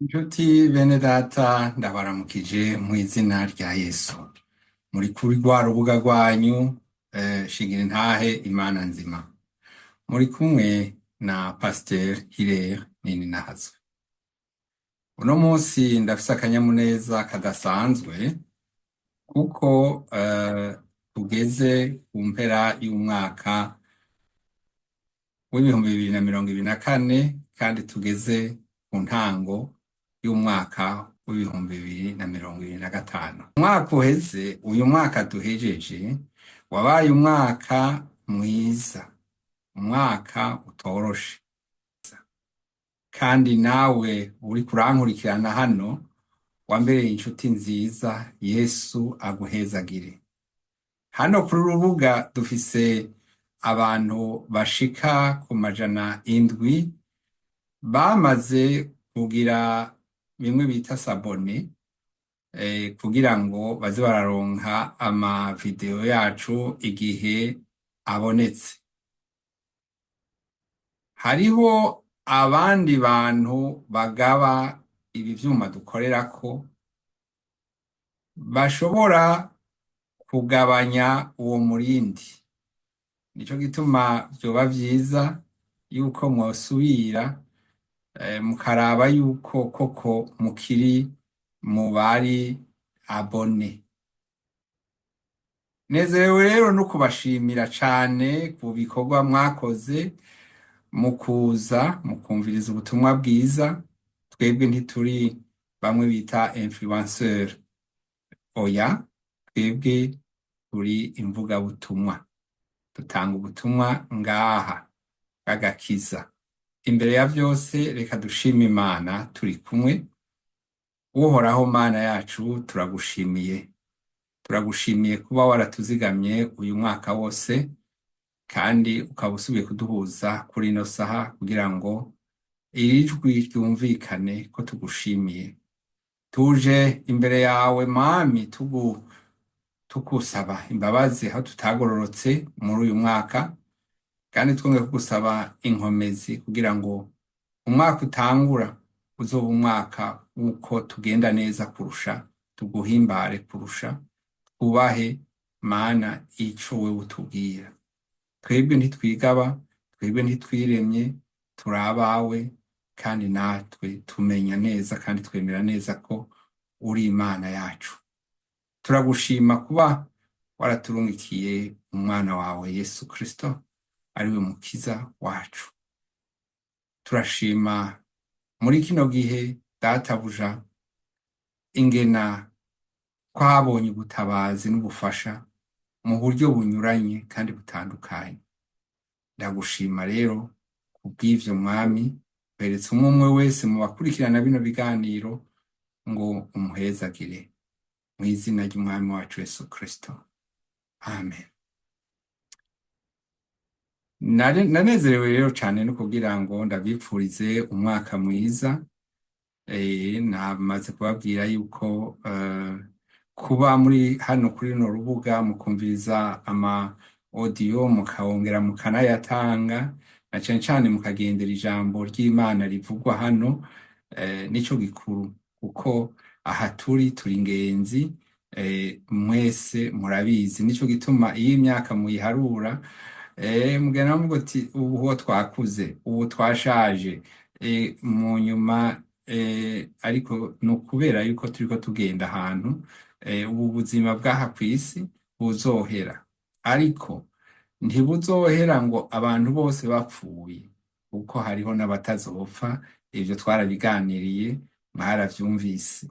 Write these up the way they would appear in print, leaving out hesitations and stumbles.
Inshuti bene data ndabaramukije mu izina rya Yesu. Muri kuri rwa rubuga rwanyu shingira intahe Imana nzima. Muri kumwe na Pasteur Hilaire Nininahazwe. Uno munsi ndafise akanyamuneza kadasanzwe kuko tugeze ku mpera y'umwaka w'ibihumbi 2024 kandi tugeze ku ntango y'umwaka w'ibihumbi 2025. Umwaka uheze, uyu mwaka duhejeje wabaye umwaka mwiza, umwaka utoroshe, kandi nawe uri kurankurikirana hano wambereye inshuti nziza. Yesu aguhezagire. Hano kuri urubuga dufise abantu bashika ku 700 bamaze kugira bimwe bita sabone kugira ngo baze bararonka ama video yacu igihe abonetse. Hariho abandi bantu bagaba ibi vyuma dukorerako bashobora kugabanya uwo murindi. Nico gituma vyoba vyiza yuko mwosubira mukaraba yuko koko mukiri mu bari abone. Nezerewe rero no kubashimira cane ku bikorwa mwakoze mu kuza mukumviriza ubutumwa bwiza. Twebwe ntituri bamwe bita influenceur, oya, twebwe turi imvugabutumwa, dutanga ubutumwa ngaha bw'agakiza. Imbere ya vyose reka dushime Imana turi kumwe. Uhoraho Mana yacu, turagushimiye kuba waratuzigamye uyu mwaka wose, kandi ukaba usubiye kuduhuza kuri ino saha kugira ngo iri jwi ryumvikane ko tugushimiye. Tuje imbere yawe Mwami tukusaba imbabazi aho tutagororotse muri uyu mwaka, kandi twongeye kugusaba inkomezi kugira ngo umwaka utangura uzoba umwaka uko tugenda neza kurusha, tuguhimbare kurusha, twubahe Mana ico wewe utubwira. Twebwe ntitwigaba, twebwe ntitwiremye, turi abawe, kandi natwe tumenya neza kandi twemera neza ko uri Imana yacu. Turagushima kuba waraturungikiye umwana wawe Yesu Kristo ariwe mukiza wacu. Turashima muri kino gihe databuja ingena twabonye ubutabazi n'ubufasha mu buryo bunyuranye kandi butandukanye. Ndagushima rero kubw'ivyo Mwami, beretse umwe wese mu bakurikirana bino biganiro ngo umuhezagire mu izina ry'Umwami wacu Yesu Kristo. Amen. Nanezerewe rero cane no kugira ngo ndabipfurize umwaka mwiza. Namaze kubabwira yuko kuba muri hano kuri runo rubuga mukumviriza ama audio mukawongera mukanayatanga, na cane cane mukagendera ijambo ry'Imana rivugwa hano, nico gikuru, kuko aha turi ingenzi, mwese murabizi. Nico gituma iyo imyaka muyiharura mugenda muvuga ati ubu twakuze, ubu twashaje, mu nyuma ariko no kubera yuko turiko tugenda ahantu ubu buzima bw'aha kw'isi buzohera, ariko ntibuzohera ngo abantu bose bapfuye, kuko hariho n'abatazopfa. Ivyo twarabiganiriye, mwaravyumvise.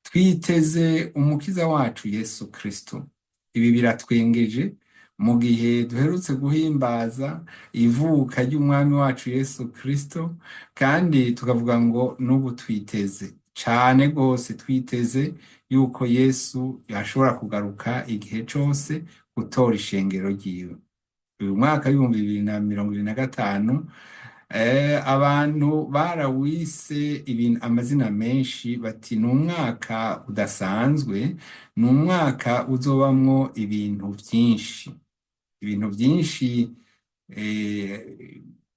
Twiteze umukiza wacu Yesu Kristo. Ibi biratwengeje mu gihe duherutse guhimbaza ivuka ry'umwami wacu Yesu Kristo, kandi tukavuga ngo n'ubu twiteze cane gose, twiteze yuko Yesu yashobora kugaruka igihe cose gutora ishengero ryiwe. Uyu mwaka w'ibihumbi 2025 abantu barawise amazina menshi, bati ni umwaka udasanzwe, ni umwaka uzobamwo ibintu vyinshi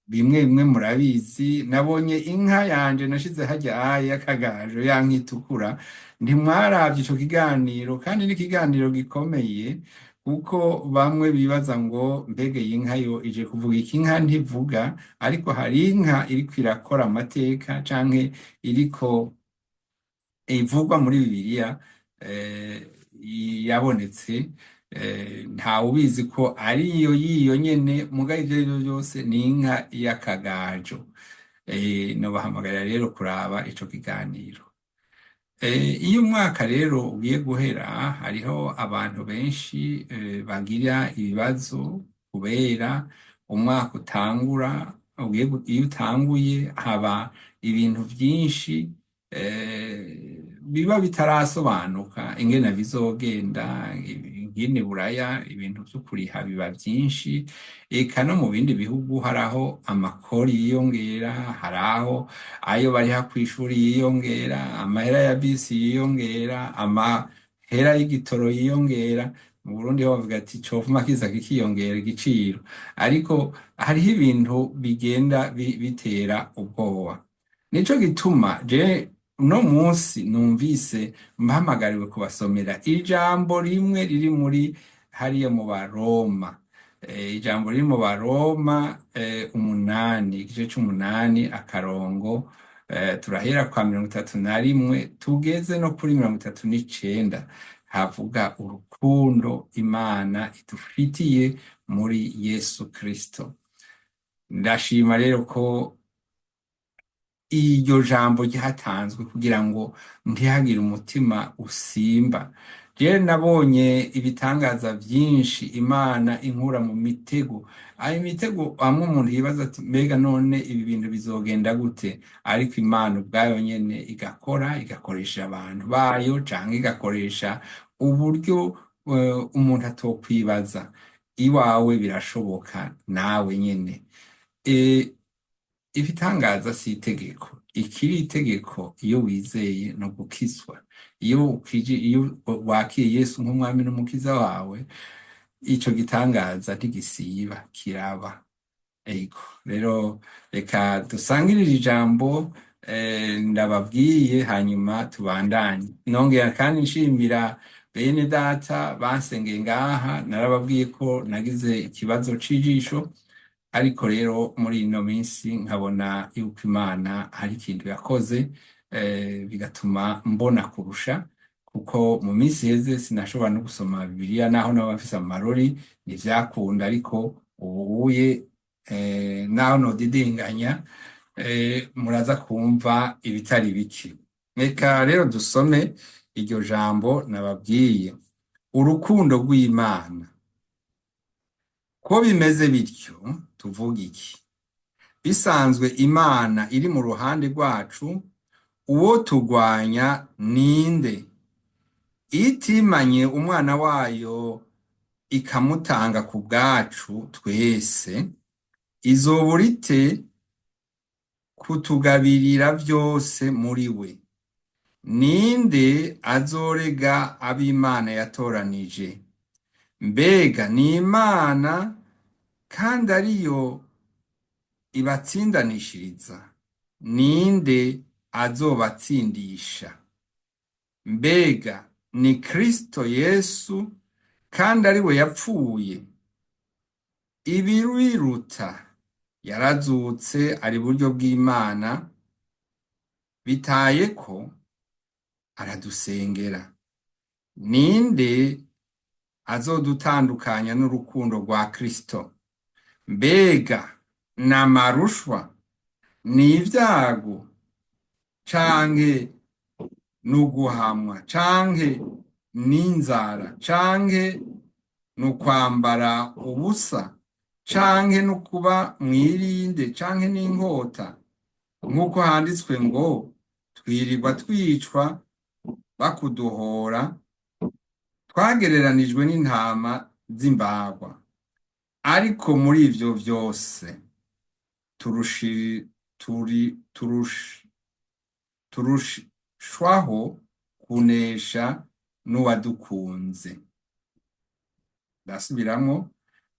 bimwe bimwe murabizi, nabonye inka yanje nashize harya y'akagajo, ya nka itukura. Ntimwaravye ico kiganiro, kandi n'ikiganiro gikomeye, kuko bamwe bibaza ngo mbega iyi nka yo ije kuvuga iki. Inka ntivuga, ariko hari inka iriko irakora amateka canke iriko ivugwa muri Bibiliya, yabonetse. Ntawe ubizi ko ari iyo yiyo nyene, mugabo ivyo arivyo vyose ni inka y'akagajo. Nobahamagarira rero kuraba ico kiganiro. Iyo umwaka rero ugiye guhera, hariho abantu benshi bagira ibibazo kubera umwaka utangura. Iyo utanguye haba ibintu byinshi biba bitarasobanuka ingene bizogenda. Ingene buraya ibintu vyo kuriha biba byinshi, eka no mu bindi bihugu hari aho amakori yiyongera, hari aho ayo bariha kw'ishuri yiyongera, amahera ya bisi yiyongera, amahera y'igitoro yiyongera. Mu Burundi ho bavuga ati cofuma kiza kikiyongera igiciro, ariko hariho ibintu bigenda bitera ubwoba. Nico gituma je uno munsi numvise mpamagariwe kubasomera ijambo rimwe riri muri hariya mu Baroma. Ijambo riri mu Baroma 8, igice c'8 akarongo, turahera kwa 31 tugeze no kuri 39, havuga urukundo Imana idufitiye muri Yesu Kristo. Ndashima rero ko iryo jambo ryatanzwe kugira ngo ntihagire umutima usimba. Je nabonye ibitangaza vyinshi Imana inkura mu mitego. Ayo mitego amwe umuntu yibaza ati mbega none ibi bintu bizogenda gute? Ariko Imana ubwayo nyene igakora, igakoresha abantu bayo, canke igakoresha uburyo umuntu atokwibaza. Iwawe birashoboka nawe nyene. Ibitangaza si itegeko. Ikiri itegeko iyo wizeye no gukizwa. Iyo wakiriye Yesu nk'umwami n'umukiza wawe, ico gitangaza ntigisiba, kiraba. Ego rero reka dusangirire ijambo ndababwiye, hanyuma tubandanye. Nongera kandi nshimira bene data bansengeye ngaha. Narababwiye ko nagize ikibazo c'ijisho, ariko rero muri ino minsi nkabona yuko Imana hari ikintu yakoze, bigatuma mbona kurusha, kuko mu minsi heze sinashobora no gusoma Bibiliya, naho naba mfise amarori ntivyakunda. Ariko ubuye naho nodidinganya, muraza kumva ibitari biki. Reka rero dusome iryo jambo nababwiye. Urukundo rw'Imana. Ko bimeze bityo tuvuga iki? Bisanzwe Imana iri mu ruhande rwacu, uwo turwanya ninde? Itimanye umwana wayo ikamutanga ku bwacu twese, izobura ite kutugabirira vyose muri we? Ninde azorega ab'Imana yatoranije? Mbega ni Imana kandi ariyo ibatsindanishiriza. Ninde azobatsindisha? Mbega ni Kristo Yesu kandi ari we yapfuye, ibiruta yarazutse ari buryo bw'Imana, bitaye ko aradusengera. Ninde azodutandukanya n'urukundo rwa Kristo? Mbega n'amarushwa, n'ivyago, canke n'uguhamwa, canke n'inzara, canke n'ukwambara ubusa, canke n'ukuba mwirinde, canke n'inkota? Nk'uko handitswe ngo twirirwa twicwa bakuduhora, twagereranijwe n'intama z'imbagwa. Ariko muri ivyo vyose turushwaho kunesha n'uwadukunze. Ndasubiramwo,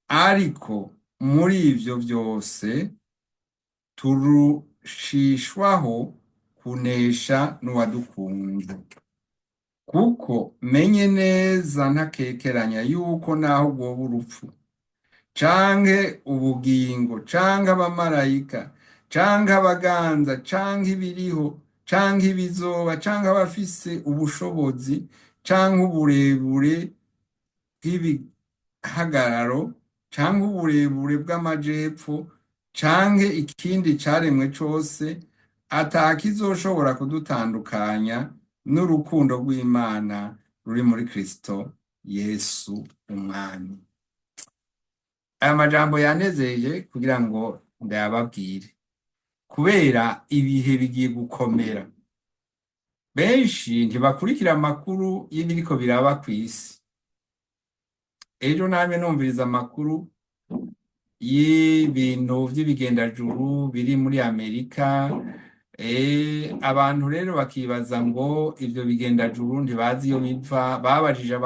ariko muri ivyo vyose turushishwaho kunesha n'uwadukunze. Kuko menye neza ntakekeranya yuko naho rwoba urupfu canke ubugingo canke abamarayika canke abaganza canke ibiriho canke ibizoba canke abafise ubushobozi canke uburebure bw'ibihagararo canke uburebure bw'amajepfo canke ikindi caremwe cose, atakizoshobora kudutandukanya n'urukundo rw'Imana ruri muri Kristo Yesu umwami. Aya majambo yanezeje kugira ngo ndayababwire, kubera ibihe bigiye gukomera. Benshi ntibakurikira amakuru y'ibiriko biraba kw'isi. Ejo namye numviriza amakuru y'ibintu vy'ibigendajuru biri muri Amerika. Abantu rero bakibaza ngo ivyo bigendajuru ntibazi iyo biva. Babajije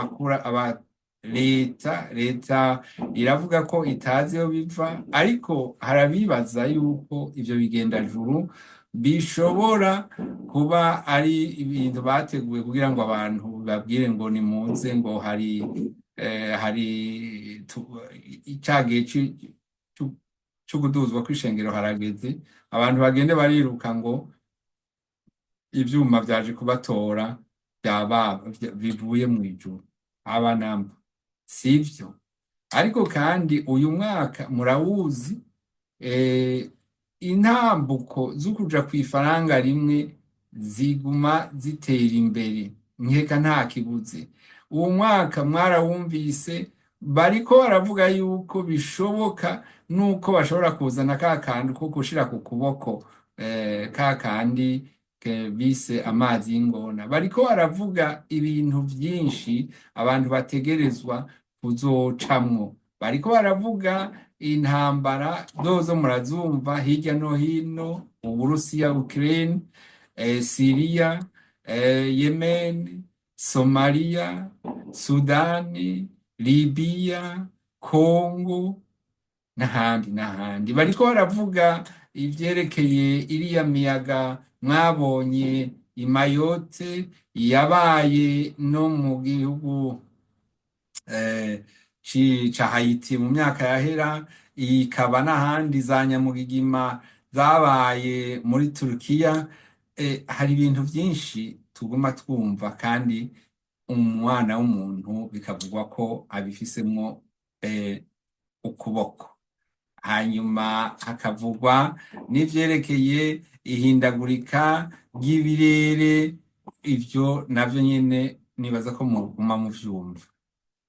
leta iravuga ko itazi iyo biva, ariko harabibaza yuko ivyo bigendajuru bishobora kuba ari ibintu bateguye kugira ngo abantu babwire ngo nimuze ngo hari icagihe co kuduzwa kw'ishengero harageze, abantu bagende bariruka ngo ivyuma vyaje kubatora bivuye mw'ijuru. Aba namba sivyo. Ariko kandi uyu mwaka murawuzi, intambuko z'ukuja kw'ifaranga rimwe ziguma zitera imbere, nkeka nta kibuze. Uwo mwaka mwarawumvise, bariko baravuga yuko bishoboka nuko bashobora kuzana ka kantu ko gushira ku kuboko, ka kandi bise amazi y'ingona. Bariko baravuga ibintu vyinshi abantu bategerezwa kuzocamwo. Bariko baravuga intambara zozo murazumva hirya no hino, Uburusiya, Ukraine, Syria, Yemen, Somalia, Sudani, Libya, Congo n'ahandi. Bariko baravuga ivyerekeye iriya miyaga mwabonye i Mayotte, yabaye no mu gihugu ca Haiti mu myaka yahera, ikaba n'ahandi za nyamugigima zabaye muri Turukiya. Hari ibintu vyinshi tuguma twumva, kandi umwana w'umuntu bikavugwa ko abifisemwo ukuboko. Hanyuma hakavugwa n'ivyerekeye ihindagurika ry'ibirere. Ivyo navyo nyene nibaza ko muguma muvyumva.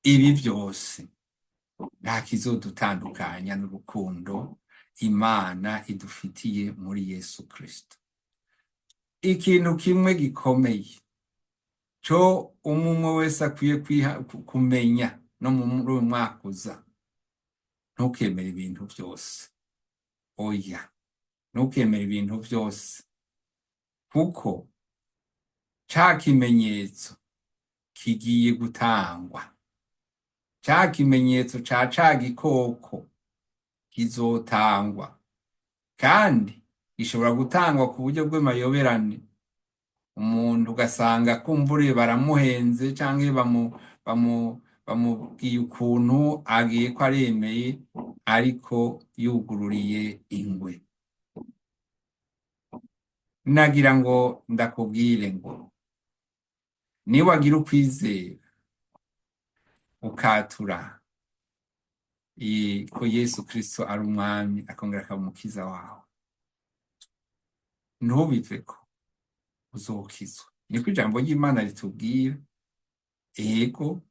Ibi vyose nta kizodutandukanya n'urukundo Imana idufitiye muri Yesu Kristo. Ikintu kimwe gikomeye co umwe wese akwiye kumenya no muri uyu mwaka uza: ntukemere ibintu vyose. Oya, ntukemere ibintu vyose, kuko ca kimenyetso kigiye gutangwa. Ca kimenyetso ca gikoko kizotangwa, kandi gishobora gutangwa ku buryo bw'amayoberane. Umuntu ugasanga kumbure baramuhenze canke bamubwiye ukuntu agiye ko aremeye, ariko yugururiye ingwe. Nagira ngo ndakubwire ngo niwagira ukwizera ukatura ko Yesu Kristo ari umwami akongera akaba umukiza wawe, ntubiveko, uzokizwa. Niko ijambo ry'Imana ritubwira. Ego,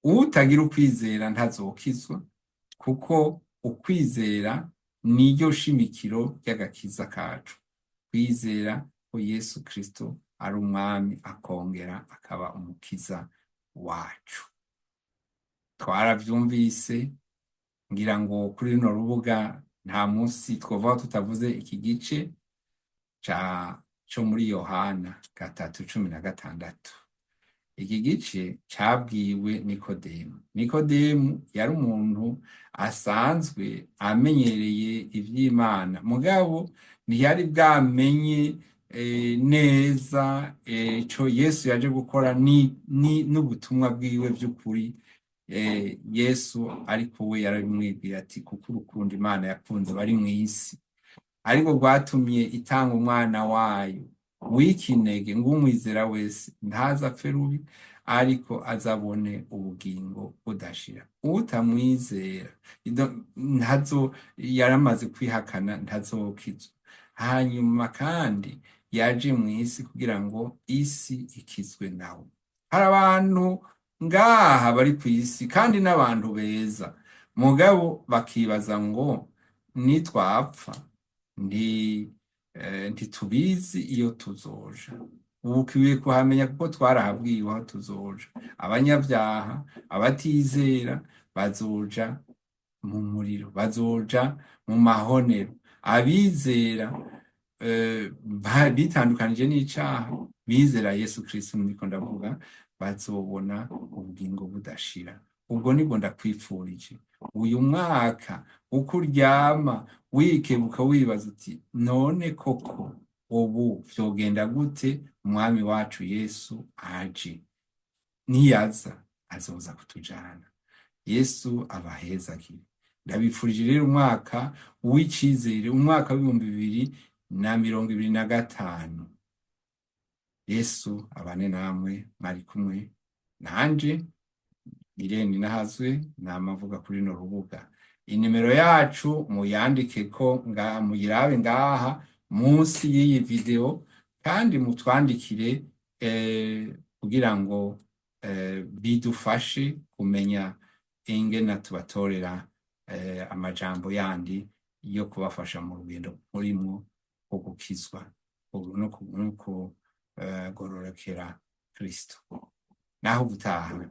utagira ukwizera ntazokizwa, kuko ukwizera niryo shimikiro ry'agakiza kacu. Kwizera ko Yesu Kristo ari umwami akongera akaba umukiza wacu. Twaravyumvise, ngira ngo kuri runo rubuga nta munsi twovaho tutavuze iki gice co muri Yohana 3:16. iki gice cabwiwe Nikodemu. Nikodemu yari umuntu asanzwe amenyereye ivy'Imana, mugabo ntiyari bwamenye neza ico Yesu yaje gukora n'ubutumwa bwiwe vy'ukuri. Yesu ariko we yarabimwibwira ati kuko urukundo Imana yakunze bari mw'isi ariko rwatumye itanga umwana wayo w'ikinege ngo umwizera wese ntaza apfe rubi ariko azabone ubugingo budashira. Utamwizera yaramaze kwihakana ntazokizwa. Hanyuma kandi yaje mw'isi kugira ngo isi ikizwe nawe. Hari abantu ngaha bari kw'isi kandi n'abantu beza, mugabo bakibaza ngo nitwapfa ntitubizi iyo tuzoja. Ubu ukwiye kuhamenya kuko twarahabwiwe aho tuzoja. Abanyabyaha, abatizera bazoja mu muriro, bazoja mu mahonero. Abizera bitandukanije n'icaha, bizera Yesu Kristo niko ndavuga, bazobona ubugingo budashira. Ubwo nibwo ndakwifurije uyu mwaka uko uryama wikebuka wibaza uti none koko ubu vyogenda gute umwami wacu Yesu aje? Niyaza azoza kutujana. Yesu abahezagire. Ndabifurije rero umwaka w'icizere, umwaka w'2025. Yesu abane namwe, mwari kumwe nanje Irene Nahazwe, namavuga kuri no rubuga. Inimero yacu muyandikeko muyirabe ngaha munsi y'iyi video, kandi mutwandikire kugira ngo bidufashe kumenya ingene tubatorera amajambo yandi yo kubafasha mu rugendo murimwo rwo gukizwa no kugororokera Kristo. Naho ubutaha.